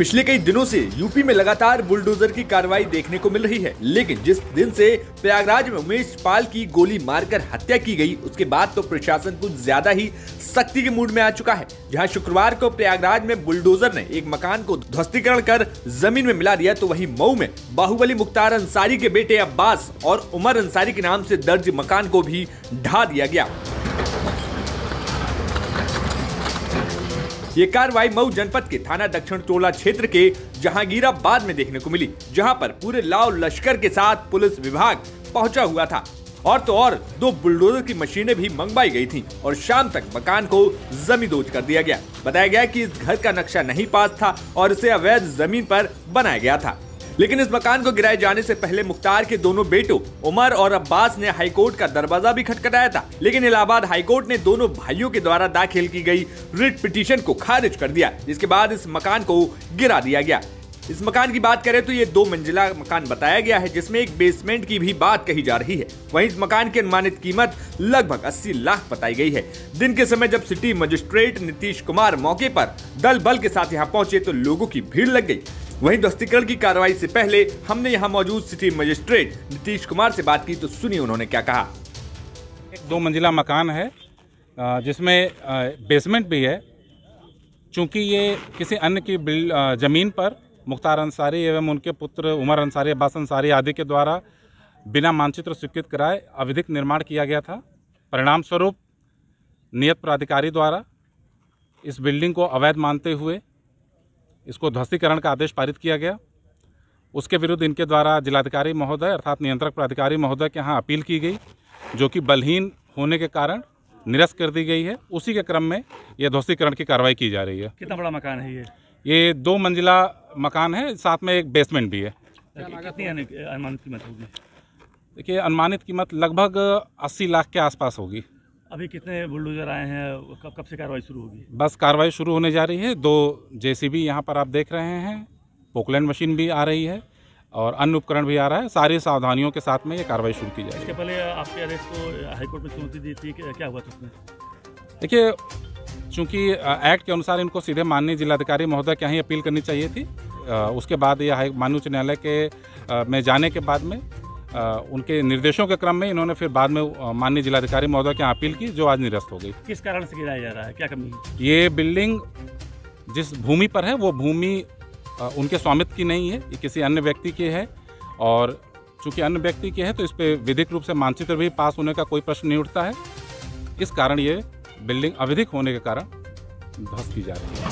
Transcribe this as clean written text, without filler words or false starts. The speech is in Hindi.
पिछले कई दिनों से यूपी में लगातार बुलडोजर की कार्रवाई देखने को मिल रही है, लेकिन जिस दिन से प्रयागराज में उमेश पाल की गोली मारकर हत्या की गई, उसके बाद तो प्रशासन कुछ ज्यादा ही सख्ती के मूड में आ चुका है। जहां शुक्रवार को प्रयागराज में बुलडोजर ने एक मकान को ध्वस्तीकरण कर जमीन में मिला दिया, तो वहीं मऊ में बाहुबली मुख्तार अंसारी के बेटे अब्बास और उमर अंसारी के नाम से दर्ज मकान को भी ढा दिया गया। ये कार्रवाई मऊ जनपद के थाना दक्षिण टोला क्षेत्र के जहांगीराबाद में देखने को मिली, जहां पर पूरे लाव लश्कर के साथ पुलिस विभाग पहुंचा हुआ था और तो और 2 बुलडोजर की मशीनें भी मंगवाई गई थीं और शाम तक मकान को जमींदोज कर दिया गया। बताया गया कि इस घर का नक्शा नहीं पास था और इसे अवैध जमीन पर बनाया गया था, लेकिन इस मकान को गिराए जाने से पहले मुख्तार के दोनों बेटों उमर और अब्बास ने हाईकोर्ट का दरवाजा भी खटखटाया था, लेकिन इलाहाबाद हाईकोर्ट ने दोनों भाइयों के द्वारा दाखिल की गई रिट पिटीशन को खारिज कर दिया, जिसके बाद इस मकान को गिरा दिया गया। इस मकान की बात करें तो ये 2 मंजिला मकान बताया गया है, जिसमें एक बेसमेंट की भी बात कही जा रही है। वहीं इस मकान की अनुमानित कीमत लगभग 80 लाख बताई गई है। दिन के समय जब सिटी मजिस्ट्रेट नीतीश कुमार मौके पर दल बल के साथ यहाँ पहुंचे तो लोगों की भीड़ लग गई। वहीं ध्वस्तीकरण की कार्रवाई से पहले हमने यहाँ मौजूद सिटी मजिस्ट्रेट नीतीश कुमार से बात की, तो सुनिए उन्होंने क्या कहा। एक 2 मंजिला मकान है जिसमें बेसमेंट भी है। चूंकि ये किसी अन्य की जमीन पर मुख्तार अंसारी एवं उनके पुत्र उमर अंसारी, अब्बास अंसारी आदि के द्वारा बिना मानचित्र स्वीकृत कराए अवैधिक निर्माण किया गया था। परिणाम स्वरूप नियत प्राधिकारी द्वारा इस बिल्डिंग को अवैध मानते हुए इसको ध्वस्तीकरण का आदेश पारित किया गया। उसके विरुद्ध इनके द्वारा जिलाधिकारी महोदय अर्थात नियंत्रक प्राधिकारी महोदय के यहाँ अपील की गई, जो कि बलहीन होने के कारण निरस्त कर दी गई है। उसी के क्रम में यह ध्वस्तीकरण की कार्रवाई की जा रही है। कितना बड़ा मकान है ये 2 मंजिला मकान है, साथ में एक बेसमेंट भी है। कितनी अनुमानित कीमत होगी? देखिए, अनुमानित कीमत लगभग 80 लाख के आसपास होगी। अभी कितने बुलडोजर आए हैं? कब से कार्रवाई शुरू होगी? बस कार्रवाई शुरू होने जा रही है। 2 जेसीबी यहाँ पर आप देख रहे हैं, पोकलैंड मशीन भी आ रही है और अन्य उपकरण भी आ रहा है। सारी सावधानियों के साथ में ये कार्रवाई शुरू की जाएगी। इसके पहले आपके अरेस्ट को हाईकोर्ट में चुनौती दी थी, क्या हुआ था उसमें? देखिए, चूँकि एक्ट के अनुसार इनको सीधे माननीय जिलाधिकारी महोदय के यहाँ अपील करनी चाहिए थी। उसके बाद ये माननीय उच्च न्यायालय के में जाने के बाद में उनके निर्देशों के क्रम में इन्होंने फिर बाद में माननीय जिलाधिकारी महोदय के यहाँ अपील की, जो आज निरस्त हो गई। किस कारण से गिराया जा रहा है, क्या कमी है? ये बिल्डिंग जिस भूमि पर है वो भूमि उनके स्वामित्व की नहीं है, ये किसी अन्य व्यक्ति की है और चूँकि अन्य व्यक्ति की है तो इस पर विधिक रूप से मानचित्र भी पास होने का कोई प्रश्न नहीं उठता है। इस कारण ये बिल्डिंग अवैधिक होने के कारण ध्वस्त की जा रही है।